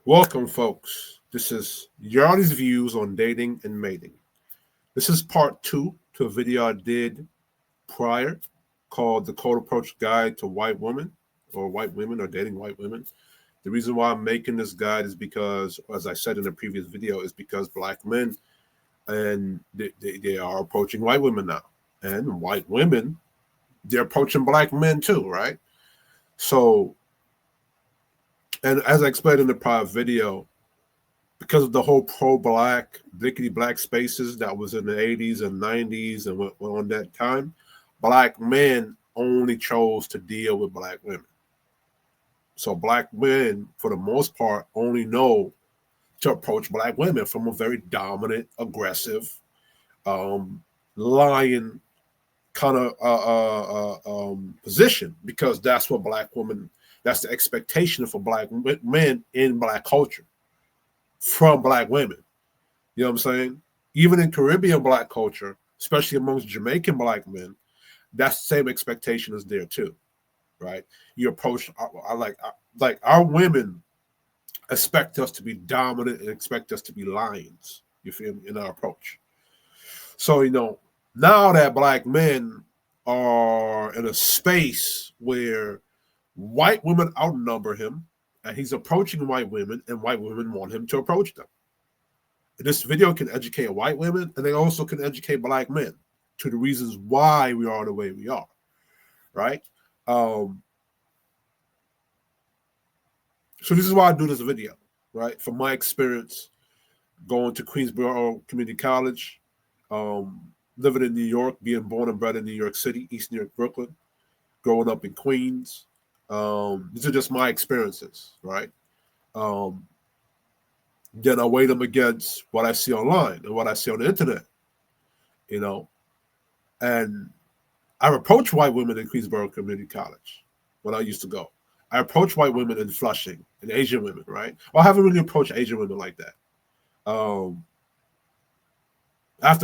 Welcome, folks. This is Yardy's views on dating and mating. This is part two to a video I did prior called The Cold Approach Guide to White Women or White Women or Dating White Women. The reason why I'm making this guide is because, as I said in the previous video, is because black men and they are approaching white women now. And white women, they're approaching black men too, right? So, and as I explained in the prior video, because of the whole pro-black, blickety-black spaces that was in the 80s and 90s and went on that time, black men only chose to deal with black women. So black men, for the most part, only know to approach black women from a very dominant, aggressive, lying kind of position, because that's what black women, that's the expectation for black men in black culture from black women. You know what I'm saying? Even in Caribbean black culture, especially amongst Jamaican black men, that's the same expectation is there too, right? You approach, like our women expect us to be dominant and expect us to be lions. You feel me? In our approach. So, now that black men are in a space where white women outnumber him, and he's approaching white women, and white women want him to approach them. And this video can educate white women, and they also can educate black men to the reasons why we are the way we are, right? So this is why I do this video, right? From my experience going to Queensborough Community College, living in New York, being born and bred in New York City, East New York, Brooklyn, growing up in Queens. These are just my experiences, right? Then I weigh them against what I see online and what I see on the internet, and I approach white women in Queensborough Community College when I used to go. I approach white women in Flushing and Asian women, right? Well, I haven't really approached Asian women like that. I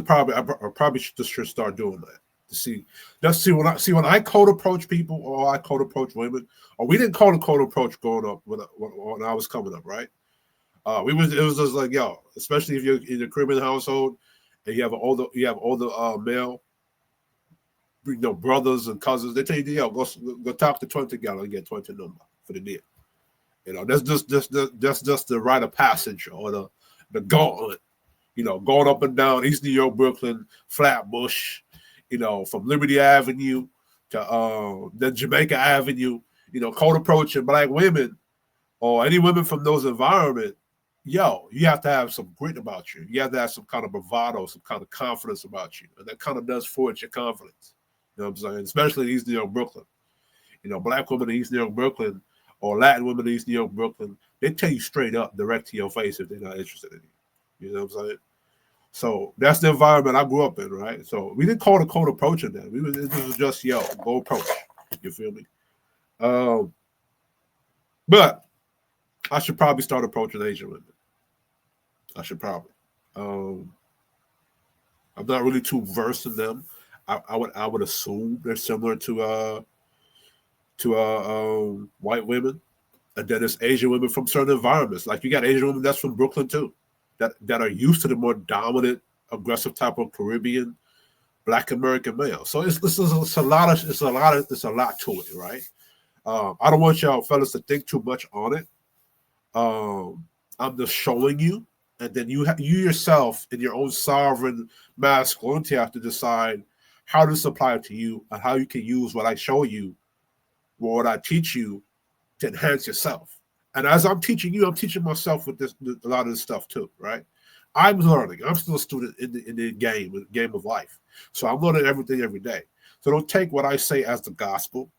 probably should start doing that to see. Just see when I code approach people, or I code approach women, or we didn't call it code approach growing up when I was coming up, right? It was just like, yo, especially if you're in a Caribbean household and you have older male, brothers and cousins. They tell you, yo, go talk to 20 gal and get 20 number for the deal. That's just the rite of passage, or the gauntlet. Going up and down East New York, Brooklyn, Flatbush, from Liberty Avenue to then Jamaica Avenue, cold approaching black women or any women from those environments. Yo, you have to have some grit about you. You have to have some kind of bravado, some kind of confidence about you. And that kind of does forge your confidence. You know what I'm saying? Especially in East New York, Brooklyn. Black women in East New York, Brooklyn, or Latin women in East New York, Brooklyn, they tell you straight up, direct to your face if they're not interested in you. You know what I'm saying? So that's the environment I grew up in, right? So we didn't call it cold approaching that. It was just, yo, go approach. You feel me? But I should probably start approaching Asian women. I should probably. I'm not really too versed in them. I would assume they're similar to white women, and then there's Asian women from certain environments. Like you got Asian women that's from Brooklyn too, that are used to the more dominant, aggressive type of Caribbean, Black American male. So it's a lot to it, right? I don't want y'all fellas to think too much on it. I'm just showing you, and then you yourself in your own sovereign masculinity have to decide how this applies to you and how you can use what I show you, or what I teach you, to enhance yourself. And as I'm teaching you, I'm teaching myself with a lot of this stuff too, right? I'm learning. I'm still a student in the game of life. So I'm learning everything every day. So don't take what I say as the gospel.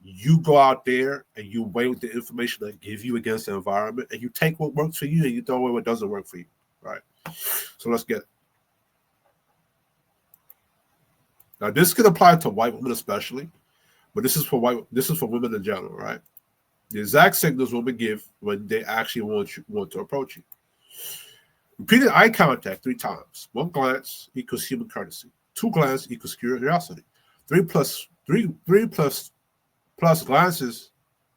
You go out there and you weigh with the information I give you against the environment, and you take what works for you and you throw away what doesn't work for you, right? So let's get it. Now this could apply to white women especially, but this is for women in general, right? The exact signals women give when they actually want to approach you. Repeated eye contact 3 times. 1 glance equals human courtesy. 2 glances equals curiosity. 3 plus glances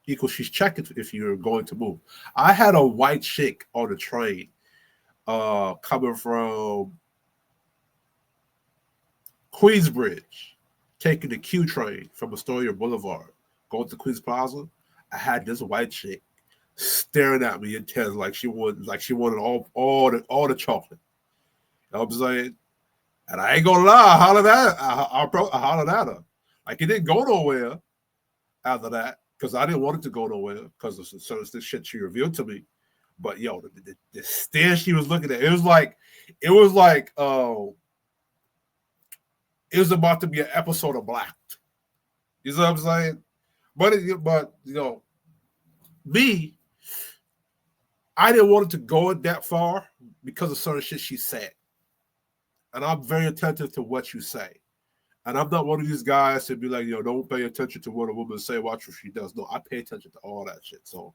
equals she's checking if you're going to move. I had a white chick on the train coming from Queensbridge, taking the Q train from Astoria Boulevard, going to Queens Plaza. I had this white chick staring at me intense like she wanted all the chocolate. You know what I'm saying? And I ain't gonna lie, I hollered at her. Like it didn't go nowhere after that because I didn't want it to go nowhere because of some of the shit she revealed to me. But yo, the stare she was looking at, it was about to be an episode of Blacked. You know what I'm saying? But me, I didn't want it to go that far because of certain shit she said. And I'm very attentive to what you say. And I'm not one of these guys to be like, don't pay attention to what a woman say, watch what she does. No, I pay attention to all that shit. So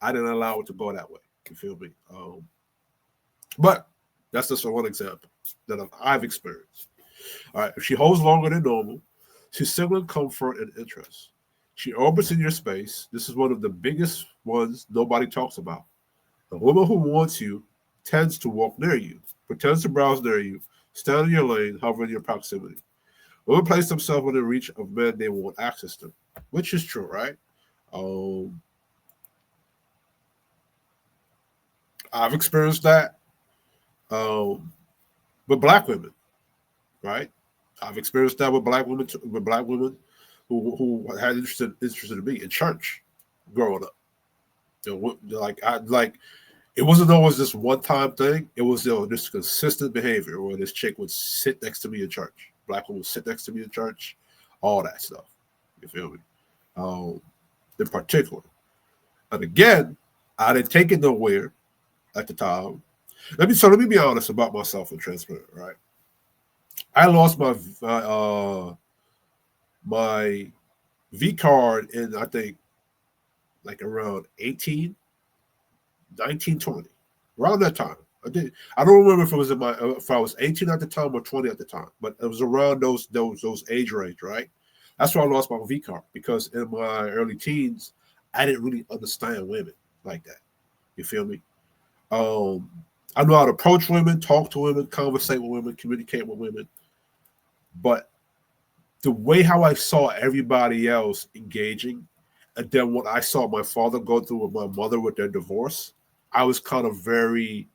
I didn't allow it to go that way. You feel me? But that's just one example that I've experienced. All right, if she holds longer than normal, she's signaling comfort and interest. She orbits in your space. This is one of the biggest ones nobody talks about. A woman who wants you tends to walk near you, pretends to browse near you, stand in your lane, hover in your proximity. Women place themselves within reach of men they want access to, which is true, right? I've experienced that with black women, right? I've experienced that with black women, who had interested in me in church growing up. It wasn't always this one time thing. It was this consistent behavior where this chick would sit next to me in church. Black woman would sit next to me in church, all that stuff. You feel me? In particular. And again, I didn't take it nowhere at the time. Let me be honest about myself and transparent, right? I lost my V card in, I think, like around 18, 19, 20. Around that time. I don't remember if I was 18 at the time or 20 at the time, but it was around those age range, right? That's why I lost my V card, because in my early teens, I didn't really understand women like that. You feel me? I know how to approach women, talk to women, conversate with women, communicate with women. But the way how I saw everybody else engaging, and then what I saw my father go through with my mother with their divorce, I was kind of very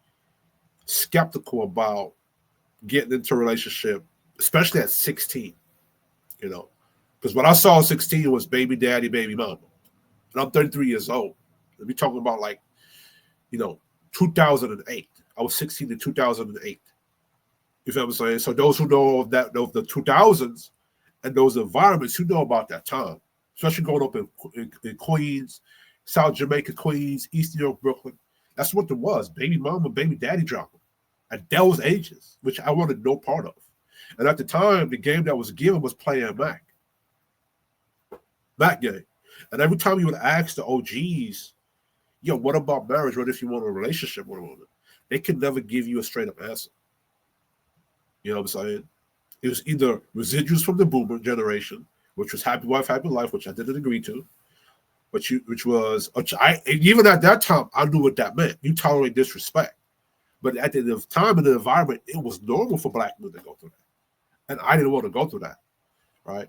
skeptical about getting into a relationship, especially at 16, Because what I saw at 16 was baby daddy, baby mama. And I'm 33 years old. We're talking about 2008. I was 16 in 2008. You feel what I'm saying? So those who know of the 2000s and those environments, you know about that time, especially growing up in Queens, South Jamaica, Queens, East New York, Brooklyn. That's what there was. Baby mama, baby daddy drama. At those ages, which I wanted no part of. And at the time, the game that was given was playing Mac game. And every time you would ask the OGs, what about marriage? What if you want a relationship with a woman? They could never give you a straight up answer. You know what I'm saying? It was either residuals from the boomer generation, which was happy wife, happy life, which I didn't agree to, even at that time, I knew what that meant. You tolerate disrespect. But at the time in the environment, it was normal for black men to go through that. And I didn't want to go through that, right?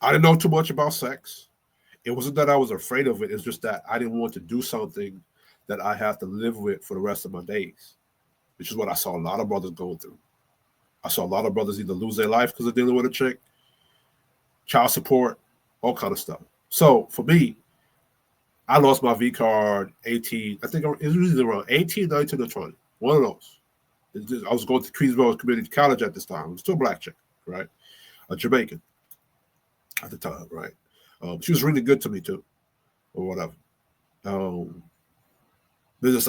I didn't know too much about sex. It wasn't that I was afraid of it. It's just that I didn't want to do something that I have to live with for the rest of my days, which is what I saw a lot of brothers going through. I saw a lot of brothers either lose their life because of dealing with a chick, child support, all kind of stuff. So for me, I lost my V card 18. I think it was usually around 18, 19, or 20. One of those. I was going to Queensborough Community College at this time. I was still a black chick, right? A Jamaican at the time, right? She was really good to me too, or whatever. I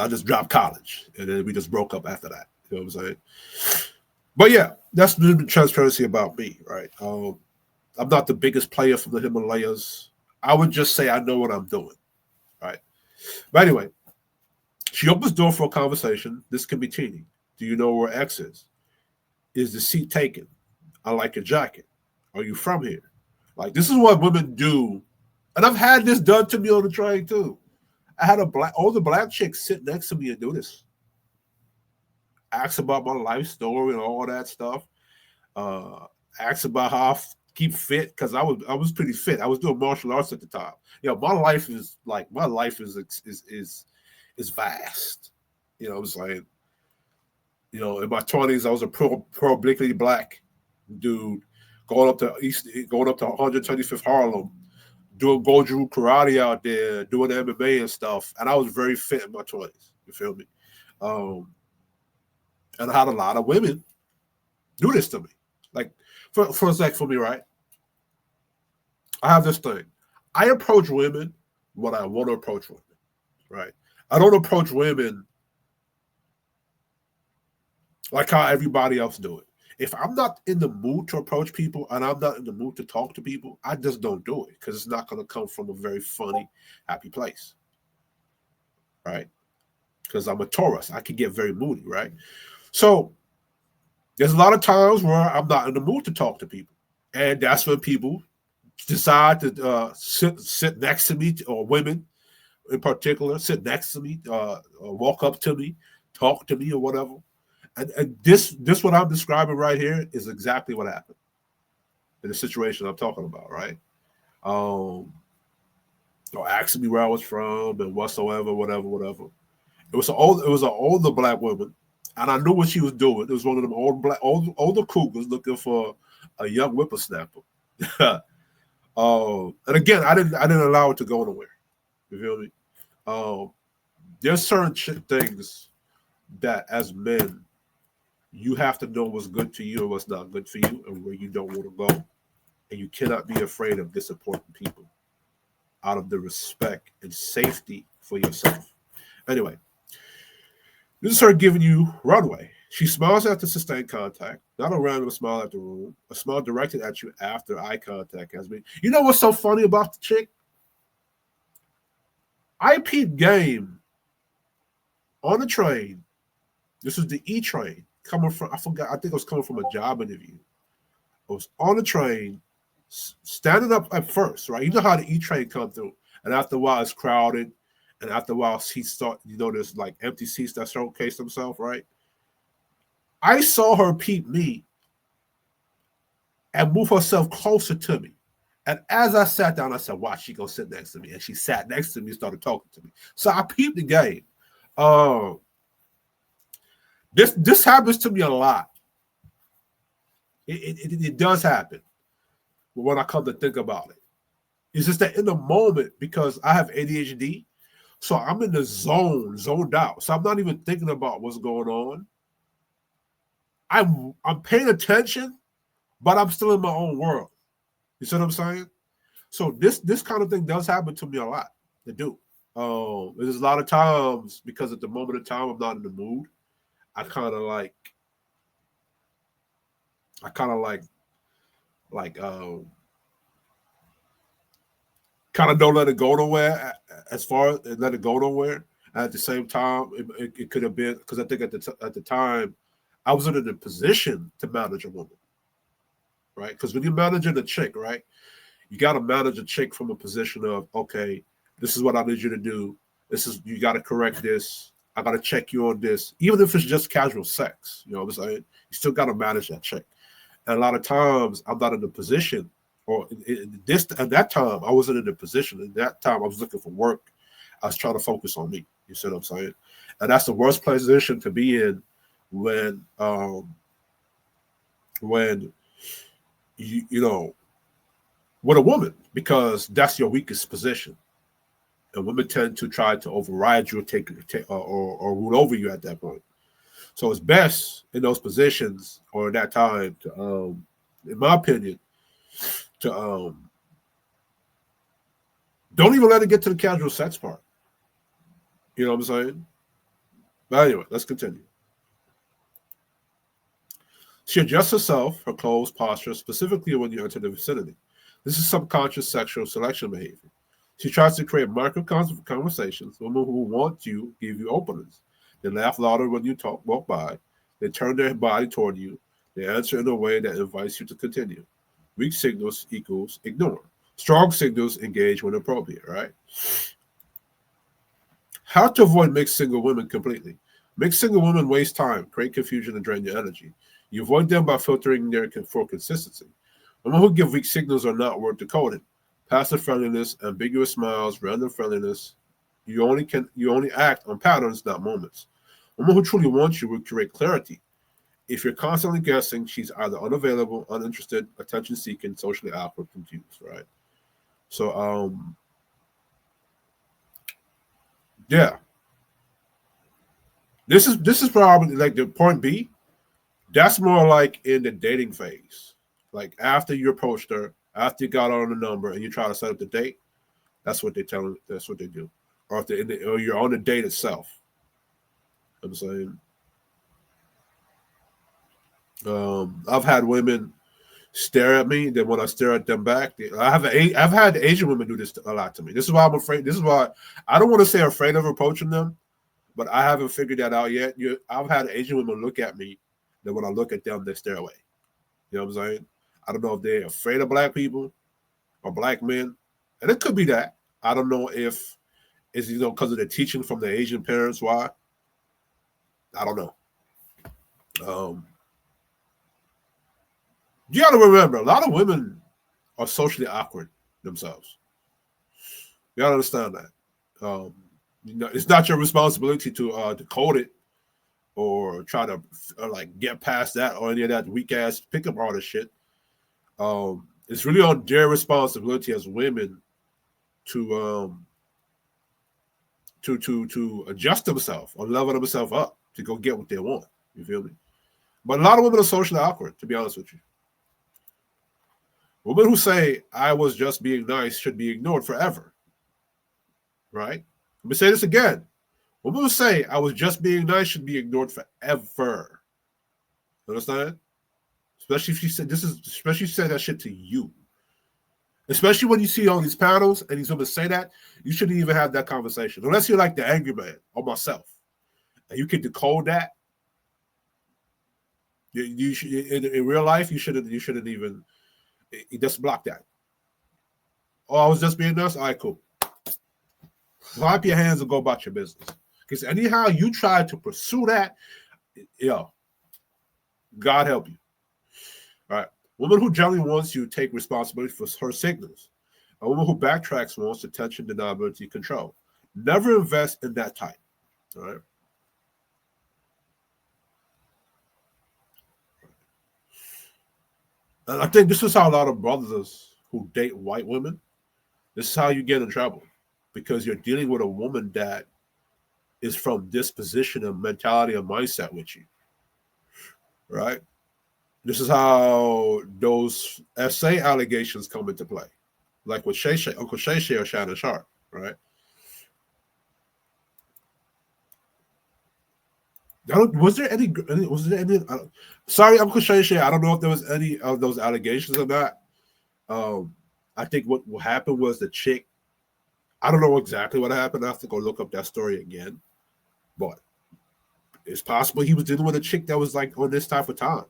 just dropped college, and then we just broke up after that. You know what I'm saying? But yeah, that's the transparency about me, right? I'm not the biggest player from the Himalayas. I would just say I know what I'm doing, right? But anyway, she opens door for a conversation. This can be teeny. Do you know where X is? Is the seat taken? I like your jacket. Are you from here? Like, this is what women do. And I've had this done to me on the train too. I had a older black chick sit next to me and do this. Ask about my life story and all that stuff. Uh, ask about how I keep fit because I was pretty fit. I was doing martial arts at the time. My life is vast. You know, it was like, in my 20s, I was a pro-obliquely black dude going up to 125th Harlem, doing Goju karate out there, doing MMA and stuff. And I was very fit in my 20s. You feel me? Um, and I had a lot of women do this to me. Like, for a sec, for me, right? I have this thing. I approach women when I want to approach women, right? I don't approach women like how everybody else do it. If I'm not in the mood to approach people and I'm not in the mood to talk to people, I just don't do it because it's not going to come from a very funny, happy place, right? Because I'm a Taurus. I can get very moody, right? So there's a lot of times where I'm not in the mood to talk to people. And that's when people decide to sit next to me, or women in particular, sit next to me, walk up to me, talk to me or whatever. And this what I'm describing right here is exactly what happened in the situation I'm talking about, right? Or asking me where I was from and whatsoever, whatever. It was an older black woman, and I knew what she was doing. It was one of them older cougars looking for a young whippersnapper. And again, I didn't allow it to go nowhere. You feel me? There's certain things that as men you have to know what's good to you and what's not good for you and where you don't want to go. And you cannot be afraid of disappointing people out of the respect and safety for yourself. Anyway, this is her giving you runway. She smiles after sustained contact, not a random smile at the room, a smile directed at you after eye contact has been. You know what's so funny about the chick? I peeped game on the train. This is the E train coming from, I forgot, I think it was coming from a job interview. I was on the train, standing up at first, right? You know how the E train come through, and after a while it's crowded, and after a while seats start, there's like empty seats that showcase themselves, right? I saw her peep me and move herself closer to me. And as I sat down, I said, watch, she gonna sit next to me. And she sat next to me and started talking to me. So I peeped the game. This happens to me a lot. It does happen. But when I come to think about it, it's just that in the moment, because I have ADHD, so I'm in the zoned out. So I'm not even thinking about what's going on. I'm paying attention, but I'm still in my own world. You see what I'm saying? So this kind of thing does happen to me a lot. It do. There's a lot of times because at the moment of time I'm not in the mood. I kind of kind of don't let it go nowhere. As far as let it go nowhere. And at the same time, it could have been because I think at the time I wasn't in a position to manage a woman, right? Because when you're managing a chick, right, you got to manage a chick from a position of, okay, this is what I need you to do. You got to correct this. I got to check you on this. Even if it's just casual sex, you know what I'm saying? You still got to manage that chick. And a lot of times I'm not in the position, or at that time, I wasn't in the position. At that time, I was looking for work. I was trying to focus on me. You see what I'm saying? And that's the worst position to be in when you know, with a woman, because that's your weakest position. And women tend to try to override you or rule over you at that point. So it's best in those positions or in that time to, in my opinion, to don't even let it get to the casual sex part. You know what I'm saying? But anyway, let's continue. She adjusts herself, her clothes, posture, specifically when you enter the vicinity. This is subconscious sexual selection behavior. She tries to create micro conversations. Women who want you give you openings. They laugh louder when you walk by. They turn their body toward you. They answer in a way that invites you to continue. Weak signals equals ignore. Strong signals engage when appropriate, right? How to avoid mixed single women completely. Mixed single women waste time, create confusion, and drain your energy. You avoid them by filtering their for consistency. Women who give weak signals are not worth decoding. Passive friendliness, ambiguous smiles, random friendliness. You only act on patterns, not moments. Women who truly want you will create clarity. If you're constantly guessing, she's either unavailable, uninterested, attention seeking, socially awkward, confused, right? So yeah. This is probably like the point B. That's more like in the dating phase. Like after you approached her, after you got on the number and you try to set up the date, that's what they tell. That's what they do. Or or you're on the date itself. I'm saying, I've had women stare at me. Then when I stare at them back, I've had Asian women do this a lot to me. This is why I'm afraid. This is why I don't want to say afraid of approaching them, but I haven't figured that out yet. I've had Asian women look at me. Then when I look at them, they stare away. You know what I'm saying? I don't know if they're afraid of black people or black men, and it could be that. I don't know if it's because of the teaching from the Asian parents. Why? I don't know. You got to remember, a lot of women are socially awkward themselves. You got to understand that. It's not your responsibility to decode it or try to like get past that or any of that weak ass pickup artist shit. It's really on their responsibility as women to adjust themselves or level themselves up to go get what they want. You feel me? But a lot of women are socially awkward, to be honest with you. Women who say I was just being nice should be ignored forever. Right? Let me say this again. Women who say I was just being nice should be ignored forever. Understand? Especially if she said especially if she said that shit to you. Especially when you see all these panels and these women say that, you shouldn't even have that conversation. Unless you're like the angry man or myself. And you can decode that. You should, in real life, you shouldn't even just block that. Oh, I was just being nice? All right, cool. Wipe your hands and go about your business. Because anyhow you try to pursue that, God help you. All right. Woman who generally wants you to take responsibility for her signals. A woman who backtracks wants attention, deniability, control. Never invest in that type. All right. And I think this is how a lot of brothers who date white women, this is how you get in trouble. Because you're dealing with a woman that is from disposition and mentality and mindset with you. Right? This is how those SA allegations come into play. Like with Uncle Shay or Shannon Sharp, right? Was there any? Sorry, Uncle Shay. I don't know if there was any of those allegations or not. I think what happened was the chick. I don't know exactly what happened. I have to go look up that story again. But it's possible he was dealing with a chick that was like on this type of time,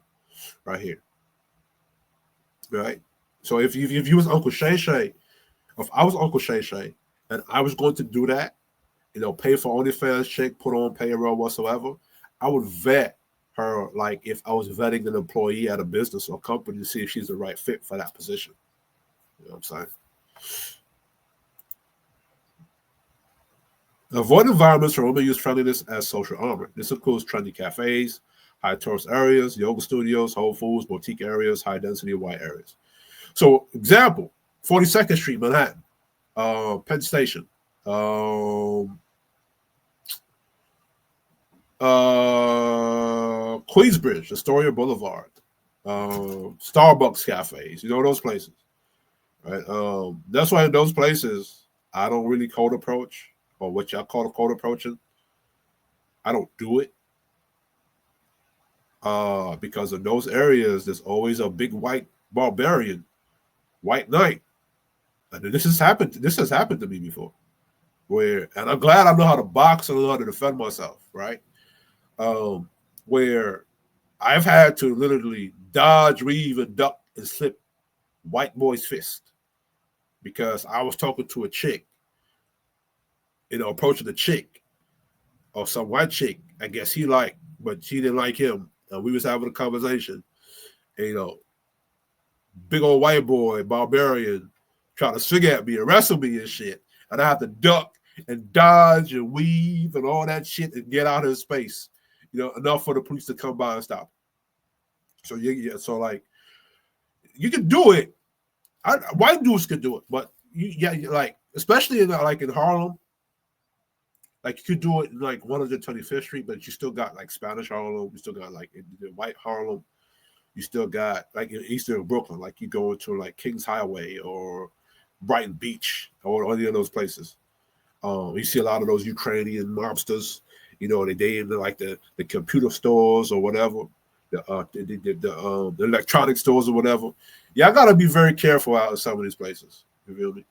right here, right. So if you was Uncle Shay, if I was Uncle Shay, and I was going to do that, pay for OnlyFans chick, put on payroll whatsoever, I would vet her like if I was vetting an employee at a business or company to see if she's the right fit for that position. You know what I'm saying? Avoid environments where women use friendliness as social armor. This includes trendy cafes, high tourist areas, yoga studios, Whole Foods, boutique areas, high density white areas. So, example, 42nd Street, Manhattan, Penn Station, Queensbridge, Astoria Boulevard, Starbucks cafes, those places, right? That's why in those places, I don't really cold approach or what y'all call cold approaching. I don't do it because in those areas, there's always a big white barbarian, white knight. And this has happened to me before. And I'm glad I know how to box and I know how to defend myself, right? Where I've had to literally dodge, weave, and duck and slip white boy's fist, because I was talking to a chick, approaching the chick or some white chick. I guess he liked, but she didn't like him. And we was having a conversation. And, big old white boy, barbarian, trying to swing at me and wrestle me and shit. And I have to duck and dodge and weave and all that shit and get out of his space, enough for the police to come by and stop. So so like, you can do it. White dudes can do it, but like, especially in Harlem, like you could do it in like 125th Street, but you still got like Spanish Harlem, you still got like in the white Harlem, you still got like in Eastern Brooklyn, like you go into like Kings Highway or Brighton Beach or any of those places. You see a lot of those Ukrainian mobsters, they in like the computer stores or whatever, the electronic stores or whatever. Y'all gotta be very careful out in some of these places. You feel me?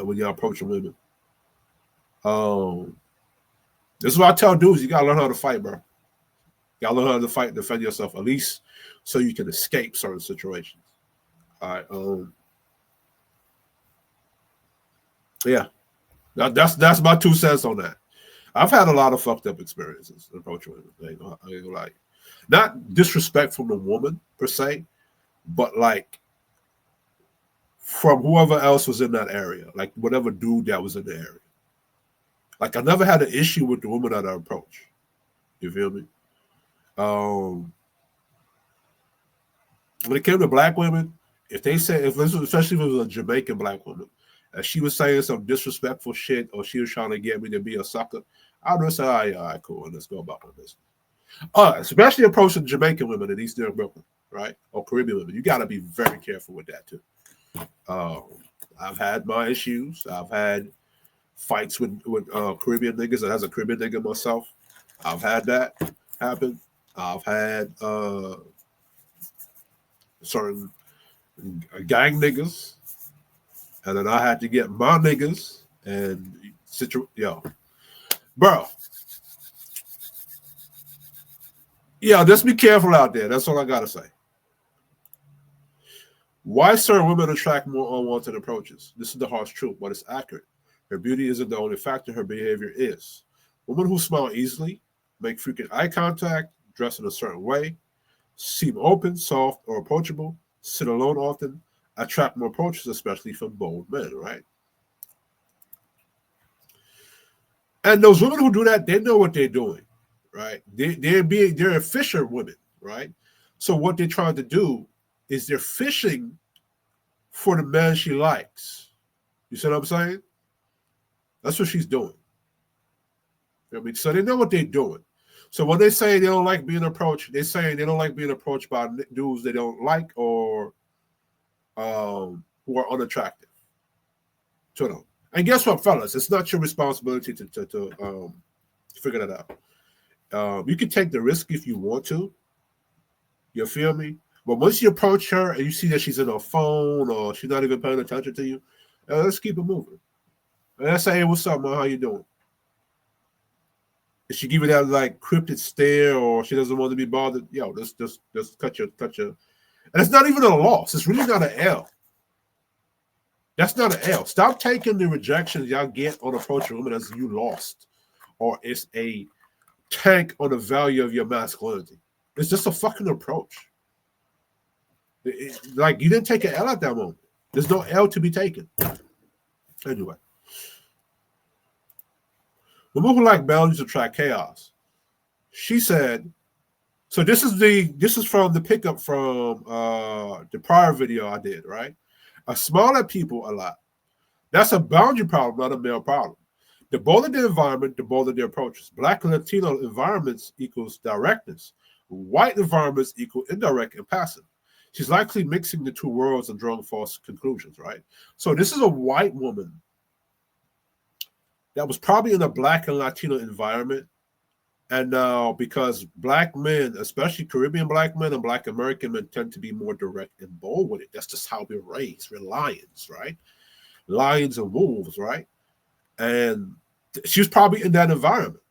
When you're approaching women. This is what I tell dudes: you gotta learn how to fight, bro. You gotta learn how to fight and defend yourself, at least so you can escape certain situations. All right. Yeah. That's my 2 cents on that. I've had a lot of fucked up experiences approaching women. I ain't gonna lie. Not disrespect from the woman per se, but like from whoever else was in that area, like whatever dude that was in the area. Like I never had an issue with the woman that I approached. You feel me? When it came to black women, especially if it was a Jamaican black woman, and she was saying some disrespectful shit or she was trying to get me to be a sucker, I would say, all right, cool, let's go about this. Especially approaching Jamaican women in Eastern Brooklyn, right? Or Caribbean women. You got to be very careful with that too. I've had my issues. I've had fights with Caribbean niggas. As a Caribbean nigga myself, I've had that happen. I've had certain gang niggas, and then I had to get my niggas and bro. Yeah, just be careful out there. That's all I gotta say. Why certain women attract more unwanted approaches? This is the harsh truth, but it's accurate. Her beauty isn't the only factor, her behavior is. Women who smile easily, make frequent eye contact, dress in a certain way, seem open, soft, or approachable, sit alone often, attract more approaches, especially from bold men, right? And those women who do that, they know what they're doing, right? They're fisher women, right? So what they're trying to do is they're fishing for the man she likes. You see what I'm saying? That's what she's doing. You know what I mean? So they know what they're doing. So when they say they don't like being approached, they're saying they don't like being approached by dudes they don't like or who are unattractive to them. And guess what, fellas? It's not your responsibility to figure that out. You can take the risk if you want to. You feel me? But once you approach her and you see that she's in her phone or she's not even paying attention to you, let's keep it moving. And let's say, hey, what's up, man? How you doing? If she give you that like cryptic stare or she doesn't want to be bothered, just cut your. And it's not even a loss. It's really not an L. That's not an L. Stop taking the rejections y'all get on approaching women as you lost, or it's a tank on the value of your masculinity. It's just a fucking approach. Like you didn't take an L at that moment. There's no L to be taken. Anyway. Women who like boundaries attract chaos. She said, so this is from the pickup from the prior video I did, right? I smile at people a lot. That's a boundary problem, not a male problem. The bolder the environment, the bolder the approaches. Black and Latino environments equals directness. White environments equal indirect and passive. She's likely mixing the two worlds and drawing false conclusions, right? So this is a white woman that was probably in a Black and Latino environment. And now, because Black men, especially Caribbean Black men and Black American men, tend to be more direct and bold with it. That's just how we're raised. We're lions, right? Lions and wolves, right? And she's probably in that environment.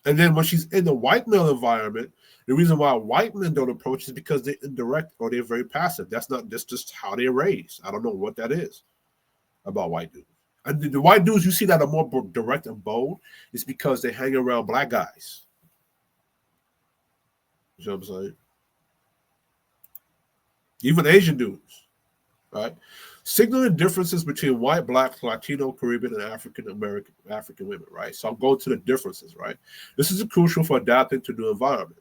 And then when she's in the white male environment, The reason why white men don't approach is because they're indirect or they're very passive. That's just how they're raised. I don't know what that is about white dudes. And the white dudes you see that are more direct and bold is because they hang around black guys. You know what I'm saying? Even Asian dudes, right? Signaling differences between white, black, Latino, Caribbean, and African women, right? So I'm going to the differences, right? This is crucial for adapting to new environment.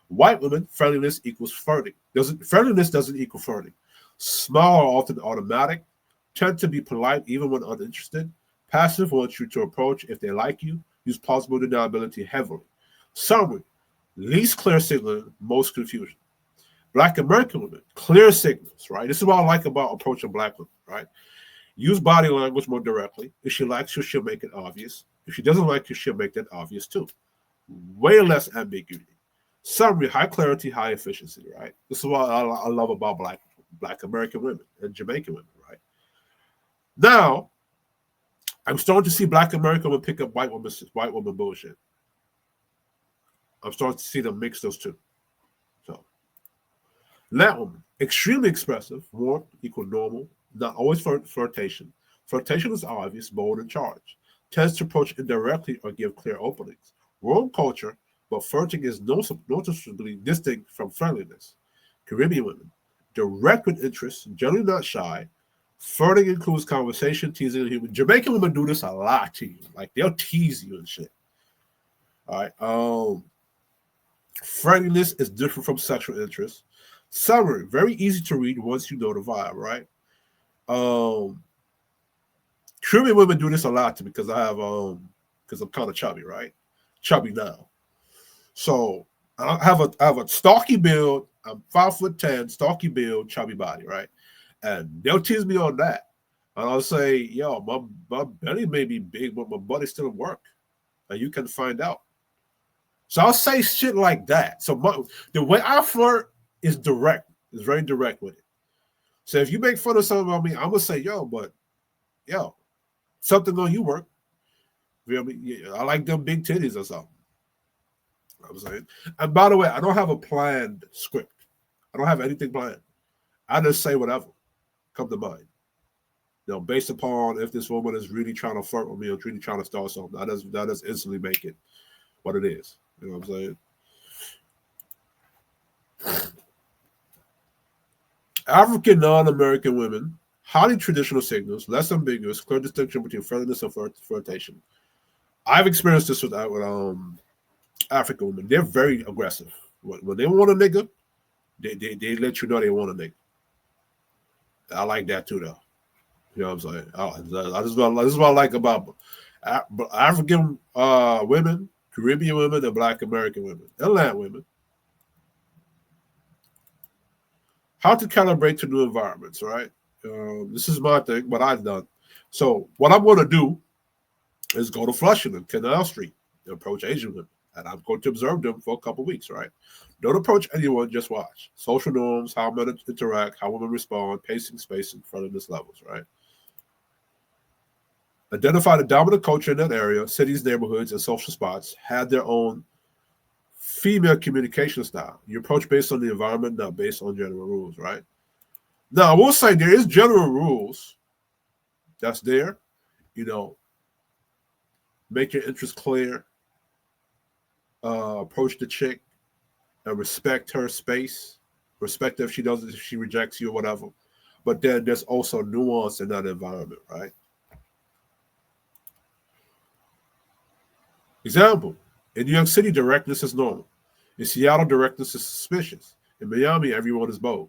White women, friendliness equals flirting. Friendliness doesn't equal flirting. Small are often automatic, tend to be polite even when uninterested. Passive wants you to approach if they like you. Use plausible deniability heavily. Summary, least clear signaling, most confusion. Black American women, clear signals, right? This is what I like about approaching black women, right? Use body language more directly. If she likes you, she'll make it obvious. If she doesn't like you, she'll make that obvious too. Way less ambiguity. Summary, high clarity, high efficiency, right? This is what I love about black American women and Jamaican women, right? Now, I'm starting to see black American women pick up white woman bullshit. I'm starting to see them mix those two. So, Latin woman, extremely expressive, warm, equal normal, not always flirtation. Flirtation is obvious, bold, and charged. Tends to approach indirectly or give clear openings. Warm culture, but flirting is noticeably distinct from friendliness. Caribbean women, direct with interest, generally not shy. Flirting includes conversation, teasing, and humor. Jamaican women do this a lot to you. Like, they'll tease you and shit. All right. Friendliness is different from sexual interest. Summary, very easy to read once you know the vibe, right? Caribbean women do this a lot to me because because I'm kind of chubby, right? Chubby now. So I have a stocky build. I'm 5'10", stocky build, chubby body, right? And they'll tease me on that. And I'll say, yo, my belly may be big, but my butt is still at work. And you can find out. So I'll say shit like that. So the way I flirt is direct. It's very direct with it. So if you make fun of something about me, I'm going to say, yo, something on you work. You know what I mean? Yeah, I like them big titties or something. I'm saying. And by the way, I don't have a planned script. I don't have anything planned. I just say whatever come to mind. You know, based upon if this woman is really trying to flirt with me or really trying to start something, that does instantly make it what it is. You know what I'm saying? African non-American women, highly traditional signals, less ambiguous, clear distinction between friendliness and flirtation. I've experienced this with African women. They're very aggressive. When they want a nigga, they let you know they want a nigga. I like that too, though. You know what I'm saying? This is what I like about African women, Caribbean women, and Black American women, and Latin women. How to calibrate to new environments, right? This is my thing, what I've done. So what I'm going to do is go to Flushing and Canal Street and approach Asian women. And I'm going to observe them for a couple of weeks, right? Don't approach anyone, just watch. Social norms, how men interact, how women respond, pacing, spacing, friendliness levels, right? Identify the dominant culture in that area. Cities, neighborhoods, and social spots have their own female communication style. You approach based on the environment, not based on general rules, right? Now, I will say there is general rules that's there. You know, make your interest clear. Approach the chick and respect her space. Respect if she rejects you or whatever. But then there's also nuance in that environment, right? Example, in New York City, directness is normal. In Seattle, directness is suspicious. In Miami, everyone is bold.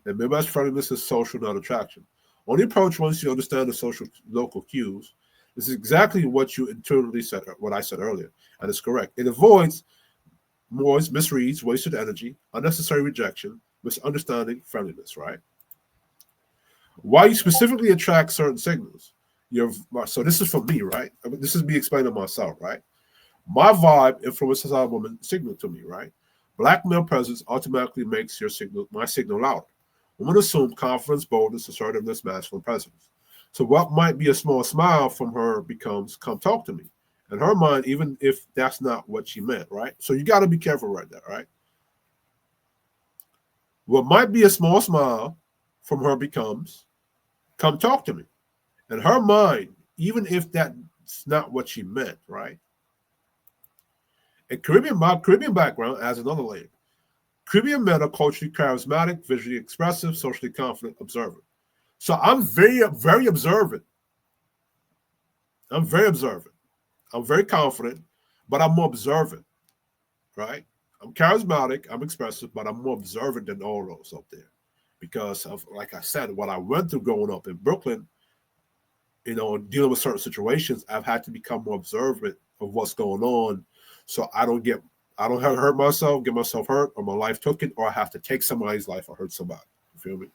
In Midwest, friendliness is social, not attraction. Only approach once you understand the social local cues. This is exactly what you internally said, what I said earlier, and it's correct. It avoids misreads, wasted energy, unnecessary rejection, misunderstanding, friendliness, right? Why you specifically attract certain signals. So this is for me, right? I mean, this is me explaining myself, right? My vibe influences how a woman signal to me, right? Black male presence automatically makes my signal louder. Women assume confidence, boldness, assertiveness, masculine presence. So what might be a small smile from her becomes, come talk to me. In her mind, even if that's not what she meant, right? So you got to be careful right there, right? What might be a small smile from her becomes, come talk to me. In her mind, even if that's not what she meant, right? A Caribbean background adds another layer. Caribbean men are culturally charismatic, visually expressive, socially confident, observant. So I'm very observant. I'm very observant. I'm very confident, but I'm more observant, right? I'm charismatic, I'm expressive, but I'm more observant than all those up there. Because of, like I said, what I went through growing up in Brooklyn, dealing with certain situations, I've had to become more observant of what's going on, so I don't hurt myself, get myself hurt, or my life taken, or I have to take somebody's life or hurt somebody. You feel me?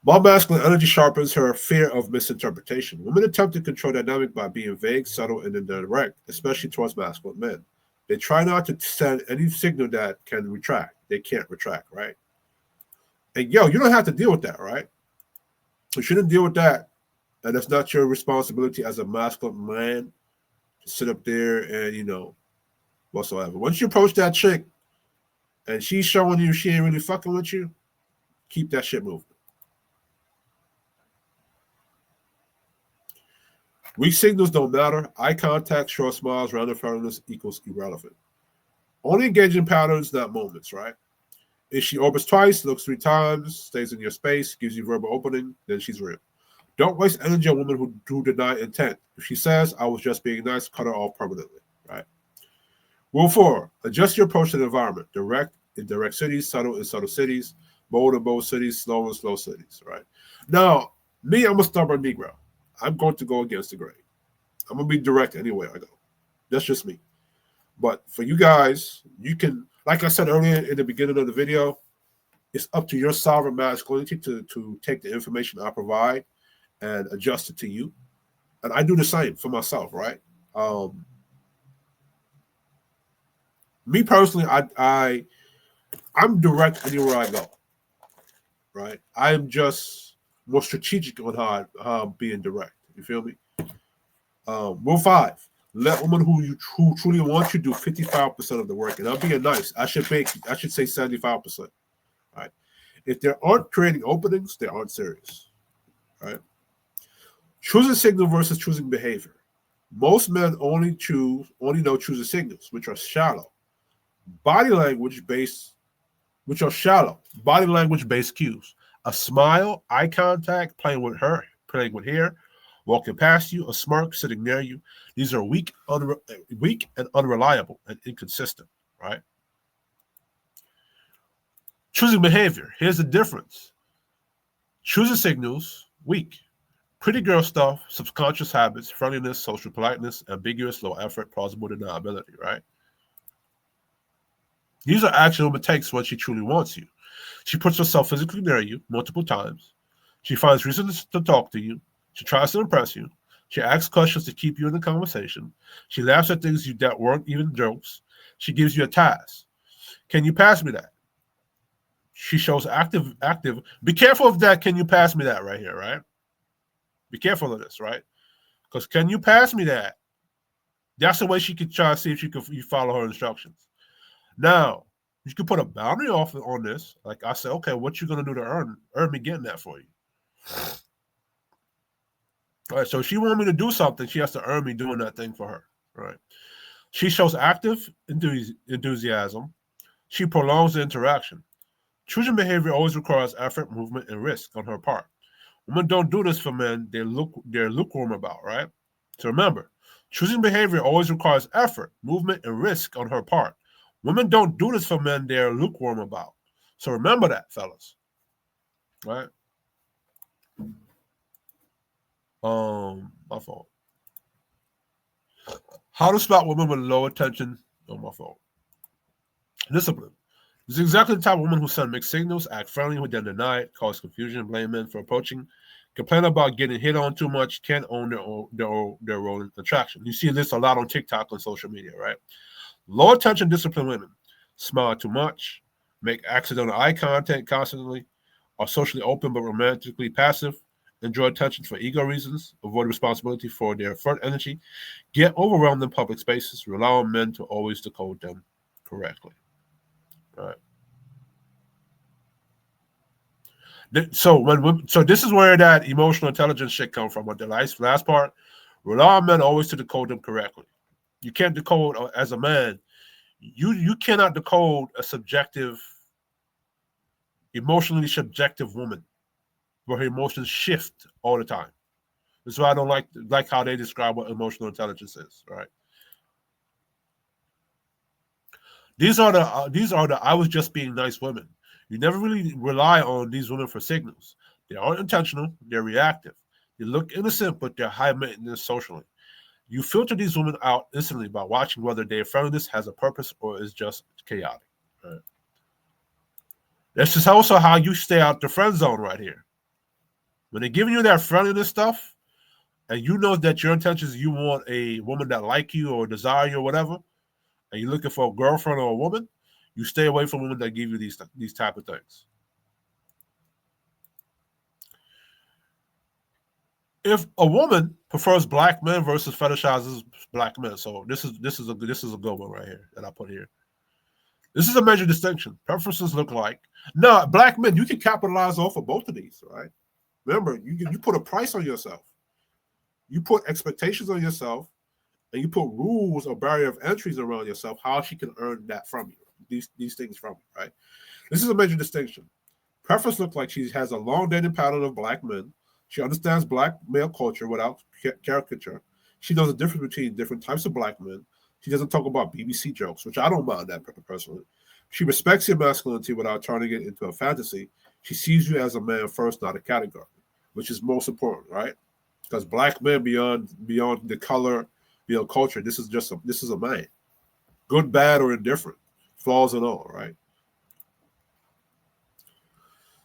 My masculine energy sharpens her fear of misinterpretation. Women attempt to control dynamic by being vague, subtle, and indirect, especially towards masculine men. They try not to send any signal that can retract. They can't retract, right? And you don't have to deal with that, right? You shouldn't deal with that. And that's not your responsibility as a masculine man to sit up there and, whatsoever. Once you approach that chick and she's showing you she ain't really fucking with you, keep that shit moving. Weak signals don't matter. Eye contact, short smiles, rounded friendliness equals irrelevant. Only engage in patterns, not moments, right? If she orbits twice, looks 3 times, stays in your space, gives you verbal opening, then she's real. Don't waste energy on women who deny intent. If she says, I was just being nice, cut her off permanently, right? Rule 4, adjust your approach to the environment. Direct in direct cities, subtle in subtle cities, bold in bold cities, slow in slow cities, right? Now, me, I'm a stubborn Negro. I'm going to go against the grain. I'm going to be direct anywhere I go. That's just me. But for you guys, you can, like I said earlier in the beginning of the video, it's up to your sovereign masculinity to take the information I provide and adjust it to you. And I do the same for myself, right? Me personally, I'm direct anywhere I go, right? I'm just more strategic on how I'm being direct. You feel me? Rule 5. Let women who truly want you do 55% of the work. And I'm being nice. I should say 75%. Right? If they aren't creating openings, they aren't serious. Right? Choosing signal versus choosing behavior. Most men only know choosing signals, which are shallow. Body language based cues. A smile, eye contact, playing with hair, walking past you, a smirk, sitting near you. These are weak and unreliable and inconsistent, right? Choosing behavior. Here's the difference. Choosing signals, weak. Pretty girl stuff, subconscious habits, friendliness, social politeness, ambiguous, low effort, plausible deniability, right? These are action woman takes when she truly wants you. She puts herself physically near you multiple times. She finds reasons to talk to you. She tries to impress you. She asks questions to keep you in the conversation. She laughs at things that weren't even jokes. She gives you a task. Can you pass me that? She shows active. Be careful of that. Can you pass me that right here, right? Be careful of this, right? Because can you pass me that? That's the way she could try to see if you follow her instructions. Now, you can put a boundary off on this. Like I said, okay, what you gonna do to earn me getting that for you? All right, so if she want me to do something, she has to earn me doing that thing for her. Right? She shows active enthusiasm. She prolongs the interaction. Choosing behavior always requires effort, movement, and risk on her part. Women don't do this for men. They're lukewarm about, right? So remember, choosing behavior always requires effort, movement, and risk on her part. Women don't do this for men they're lukewarm about. So remember that, fellas. Right? My fault. How to spot women with low attention? My fault. Discipline. This is exactly the type of woman who send mixed signals, act friendly, who then deny it, cause confusion, blame men for approaching, complain about getting hit on too much, can't own their role in attraction. You see this a lot on TikTok and social media, right? Low attention, disciplined women smile too much, make accidental eye contact constantly, are socially open but romantically passive, enjoy attention for ego reasons, avoid responsibility for their front energy, get overwhelmed in public spaces, rely on men to always decode them correctly. Right. So this is where that emotional intelligence shit come from. What the last part, rely on men always to decode them correctly. You can't decode as a man. You cannot decode a emotionally subjective woman where her emotions shift all the time. That's why I don't like how they describe what emotional intelligence is. Right? These are the I was just being nice women. You never really rely on these women for signals. They aren't intentional. They're reactive. They look innocent, but they're high maintenance socially. You filter these women out instantly by watching whether their friendliness has a purpose or is just chaotic. Right? This is also how you stay out the friend zone right here. When they're giving you that friendliness stuff, and you know that your intentions you want a woman that like you or desire you or whatever, and you're looking for a girlfriend or a woman, you stay away from women that give you these type of things. If a woman prefers black men versus fetishizes black men, so this is a good one right here that I put here. This is a major distinction. Preferences look like no black men. You can capitalize off of both of these, right? Remember, you put a price on yourself. You put expectations on yourself, and you put rules or barrier of entries around yourself. How she can earn that from you, these things from you, right? This is a major distinction. Preference looks like she has a long dating pattern of black men. She understands black male culture without caricature. She knows the difference between different types of black men. She doesn't talk about BBC jokes, which I don't mind that personally. She respects your masculinity without turning it into a fantasy. She sees you as a man first, not a category, which is most important, right? Because black men beyond the color, culture, this is a man, good, bad, or indifferent, flaws and all, right?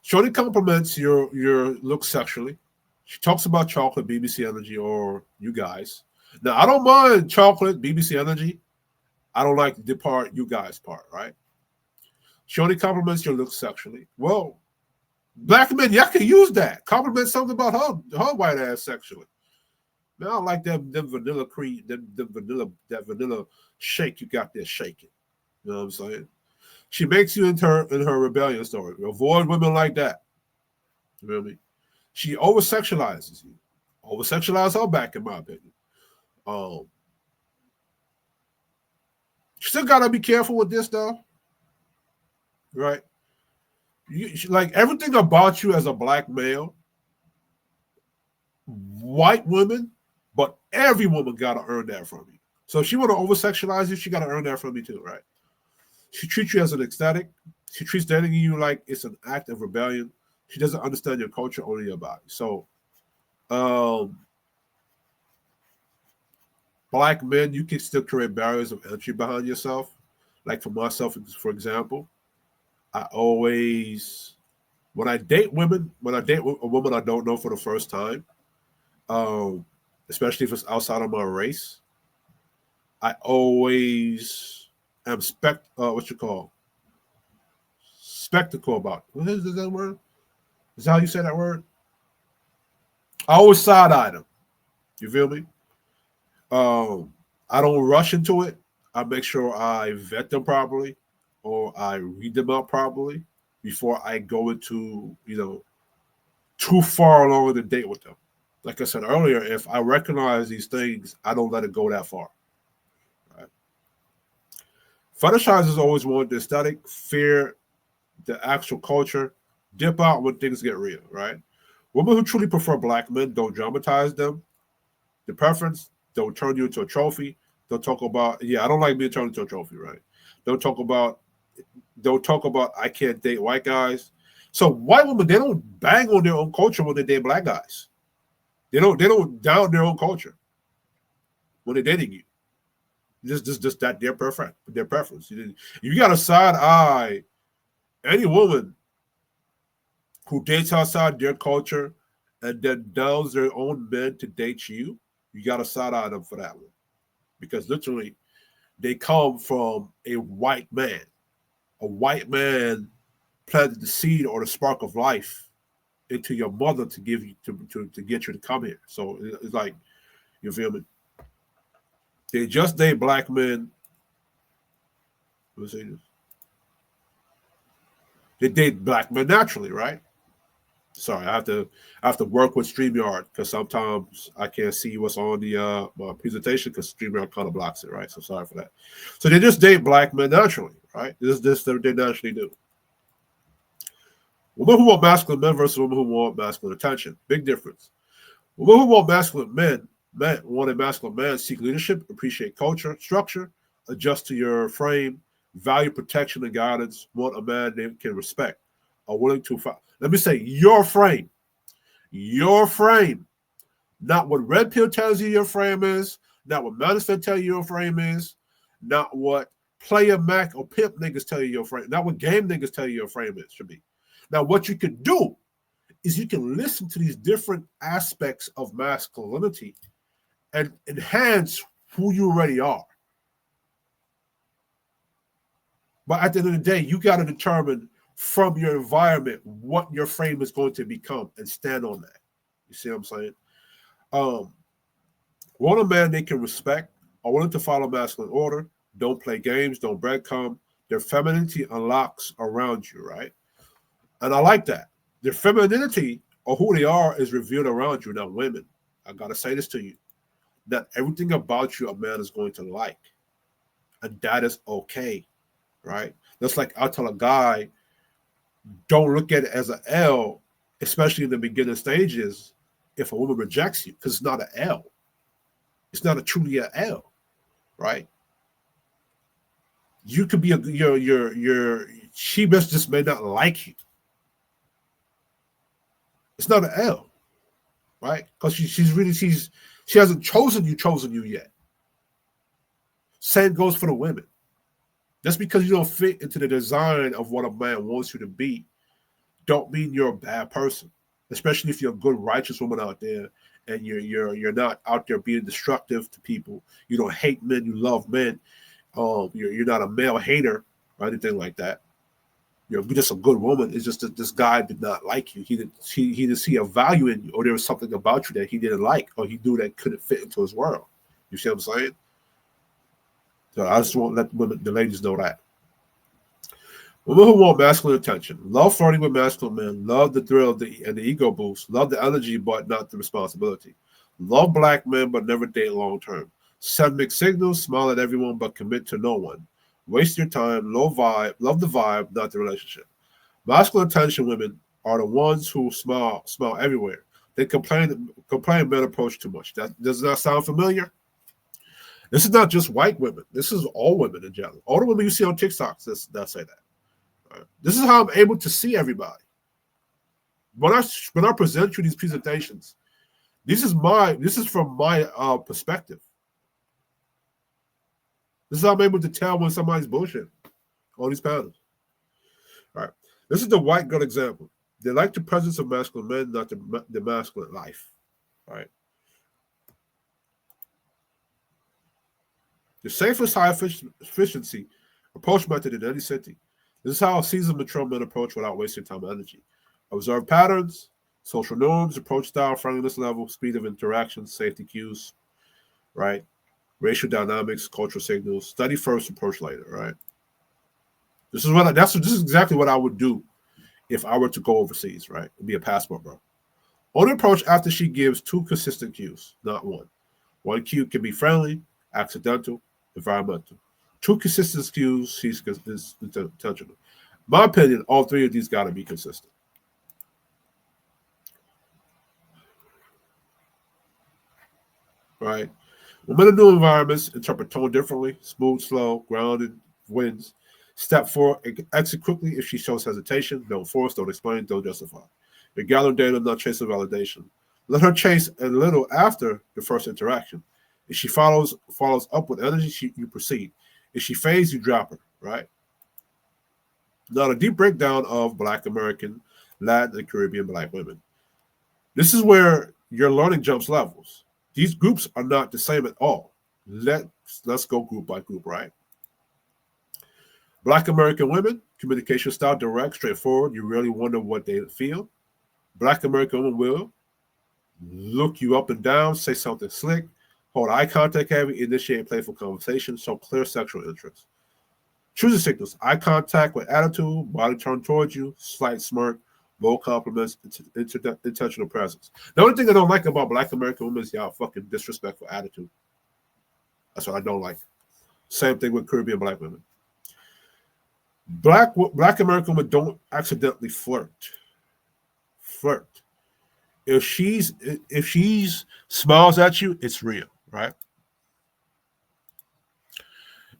Shorty compliments your look sexually. She talks about chocolate, BBC Energy, or you guys. Now, I don't mind chocolate, BBC Energy. I don't like the part, you guys part, right? Shorty compliments your look sexually. Well, black men, y'all can use that. Compliment something about her white ass sexually. Man, I don't like them vanilla cream, that vanilla shake you got there shaking. You know what I'm saying? She makes you in her rebellion story. Avoid women like that. You know what I mean? She over sexualizes you. Over sexualize her back, in my opinion. Um, Still gotta be careful with this though, right? Like everything about you as a black male, white women, but every woman gotta earn that from you. So if she wanna over sexualize you, she gotta earn that from you too, right? She treats you as an ecstatic. She treats dating you like it's an act of rebellion. She doesn't understand your culture, only your body. So, um, black men, you can still create barriers of entry behind yourself. Like for myself, for example, I always, when I date a woman I don't know for the first time, um, especially if it's outside of my race, I always am what you call spectacle about. What is that word? Is that how you say that word? I always side eye them. You feel me? I don't rush into it. I make sure I vet them properly or I read them out properly before I go into, too far along in the date with them. Like I said earlier, if I recognize these things, I don't let it go that far. Right? Fetishizers always want the aesthetic, fear the actual culture, dip out when things get real, right? Women who truly prefer black men don't dramatize them. The preference, don't turn you into a trophy. Don't talk about, yeah, I don't like being turned into a trophy, right? Don't talk about don't talk about I can't date white guys. So white women, they don't bang on their own culture when they date black guys. They don't down their own culture when they're dating you. Just that their preference. You got to side eye any woman who dates outside their culture and then downs their own men to date you. You got to side eye them for that one because literally they come from a white man. A white man planted the seed or the spark of life into your mother to give you to get you to come here. So it's like, you feel me? They just date black men. Let's say this. They date black men naturally, right? Sorry, I have to work with StreamYard because sometimes I can't see what's on the my presentation because StreamYard kind of blocks it, right? So sorry for that. So they just date black men naturally, right? This they naturally do. Women who want masculine men versus women who want masculine attention. Big difference. Women who want masculine men want a masculine man seek leadership, appreciate culture, structure, adjust to your frame, value protection and guidance, want a man they can respect, are willing to follow. Let me say your frame, not what red pill tells you your frame is, not what manifest tell you your frame is, not what player Mac or pimp niggas tell you your frame, not what game niggas tell you your frame is should be. Now, what you can do is you can listen to these different aspects of masculinity and enhance who you already are. But at the end of the day, you got to determine from your environment what your frame is going to become and stand on that. You see what I'm saying? Want a man they can respect, are willing to follow masculine order, don't play games, don't breadcrumb. Their femininity unlocks around you, right? And I like that. Their femininity or who they are is revealed around you. Now, women, I got to say this to you. Not everything about you a man is going to like. And that is okay, right? That's like I tell a guy, don't look at it as an L, especially in the beginning stages, if a woman rejects you, because it's not an L. It's not a truly an L, right? You could be she just may not like you. It's not an L, right? Because she hasn't chosen you yet. Same goes for the women. Just because you don't fit into the design of what a man wants you to be, don't mean you're a bad person. Especially if you're a good, righteous woman out there, and you're not out there being destructive to people. You don't hate men. You love men. You're not a male hater or anything like that. You're just a good woman. It's just that this guy did not like you. He didn't see a value in you, or there was something about you that he didn't like, or he knew that couldn't fit into his world. You see what I'm saying? So I just want to let the ladies know that. Women who want masculine attention, love flirting with masculine men, love the thrill and the ego boost, love the energy but not the responsibility. Love black men but never date long term. Send mixed signals, smile at everyone but commit to no one. Waste your time, low vibe, love the vibe, not the relationship. Masculine attention women are the ones who smile everywhere. They complain men approach too much. That does that sound familiar? This is not just white women. This is all women in general. All the women you see on TikTok that say that. Right? This is how I'm able to see everybody. When I present you these presentations, this is from my perspective. This is how I'm able to tell when somebody's bullshit on these panels. All right. This is the white girl example. They like the presence of masculine men, not the masculine life. All right. The safest high efficiency approach method in any city. This is how seasoned mature men approach without wasting time and energy. Observe patterns, social norms, approach style, friendliness level, speed of interaction, safety cues, right? Racial dynamics, cultural signals. Study first, approach later, right? This is exactly what I would do if I were to go overseas, right? It'd be a passport, bro. Only approach after she gives 2 consistent cues, not one. One cue can be friendly, accidental, environmental. 2 consistent cues, she's intentional. My opinion, all 3 of these got to be consistent. Right? Women in new environments interpret tone differently, smooth, slow, grounded, wins. Step 4, exit quickly if she shows hesitation. Don't force, don't explain, don't justify. You gather data, not chasing validation. Let her chase a little after the first interaction. If she follows up with energy, you proceed. If she fades, you drop her, right? Now, a deep breakdown of Black American, Latin, and Caribbean Black women. This is where your learning jumps levels. These groups are not the same at all. Let's go group by group, right? Black American women, communication style direct, straightforward. You really wonder what they feel. Black American women will look you up and down, say something slick, hold eye contact heavy, initiate playful conversation, show clear sexual interest. Choosing signals, eye contact with attitude, body turned towards you, slight smirk, More compliments, intentional presence. The only thing I don't like about Black American women is y'all fucking disrespectful attitude. That's what I don't like. Same thing with Caribbean Black women. Black American women don't accidentally flirt. If she's smiles at you, it's real, right?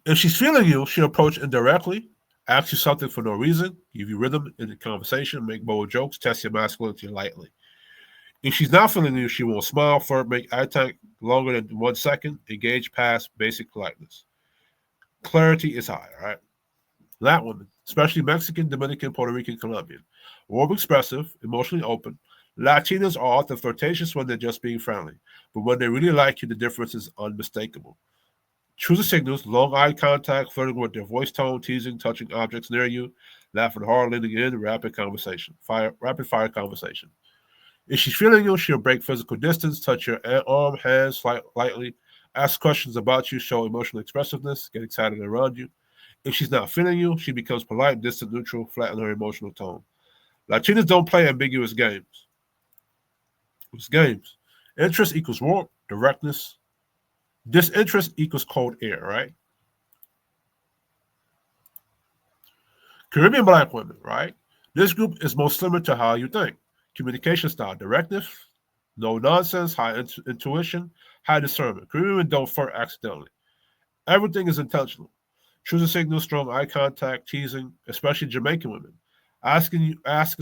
If she's feeling you, she'll approach indirectly, ask you something for no reason, give you rhythm in the conversation, make bold jokes, test your masculinity lightly. If she's not feeling you, she will smile, flirt, make eye contact longer than 1 second, engage past basic politeness. Clarity is high, all right? Latin women, especially Mexican, Dominican, Puerto Rican, Colombian, warm, expressive, emotionally open. Latinas are often flirtatious when they're just being friendly, but when they really like you, the difference is unmistakable. Choose the signals: long eye contact, flirting with their voice tone, teasing, touching objects near you, laughing hard, leaning in, rapid fire conversation. If she's feeling you, she'll break physical distance, touch your arm, hands lightly, ask questions about you, show emotional expressiveness, get excited around you. If she's not feeling you, she becomes polite, distant, neutral, flatten her emotional tone. Latinas don't play ambiguous games. It's games. Interest equals warmth, directness. Disinterest equals cold air, right? Caribbean Black women, right? This group is most similar to how you think. Communication style: directness, no nonsense, high intuition, high discernment. Caribbean women don't flirt accidentally. Everything is intentional. Choose a signal: strong eye contact, teasing, especially Jamaican women, asking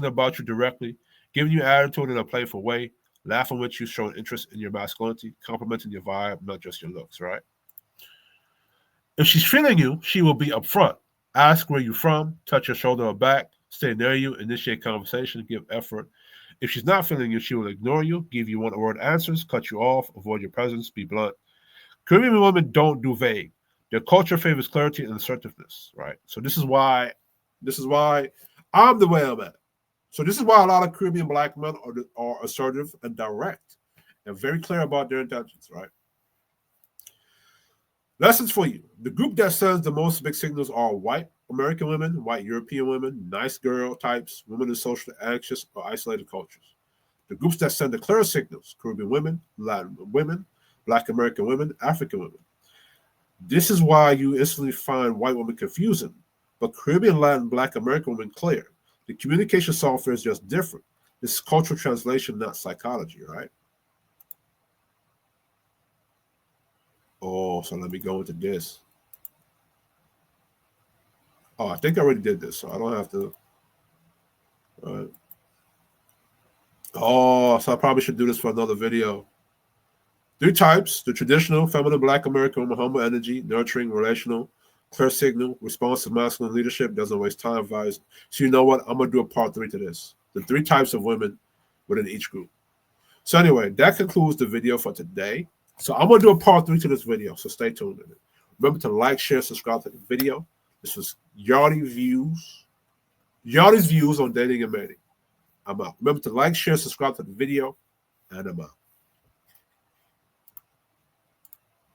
about you directly, giving you attitude in a playful way, laughing with you, showing interest in your masculinity, complimenting your vibe, not just your looks, right? If she's feeling you, she will be upfront. Ask where you're from, touch your shoulder or back, stay near you, initiate conversation, give effort. If she's not feeling you, she will ignore you, give you one-word answers, cut you off, avoid your presence, be blunt. Caribbean women don't do vague. Their culture favors clarity and assertiveness, right? So this is why I'm the way I'm at. So this is why a lot of Caribbean Black men are assertive and direct and very clear about their intentions, right? Lessons for you. The group that sends the most big signals are white American women, white European women, nice girl types, women in socially anxious or isolated cultures. The groups that send the clear signals: Caribbean women, Latin women, Black American women, African women. This is why you instantly find white women confusing, but Caribbean, Latin, Black American women clear. The communication software is just different. This is cultural translation, not psychology, right? Oh, so let me go into this. Oh, I think I already did this, so I don't have to. Oh, so I probably should do this for another video. 3 types: the traditional feminine Black American woman, humble energy, nurturing, relational, clear signal, responsive masculine leadership, doesn't waste time, advise. So you know what? I'm going to do a part 3 to this. The 3 types of women within each group. So anyway, that concludes the video for today. So I'm going to do a part 3 to this video, so stay tuned. Remember to like, share, subscribe to the video. This was Yardy's views on dating and mating. I'm out. Remember to like, share, subscribe to the video, and I'm out.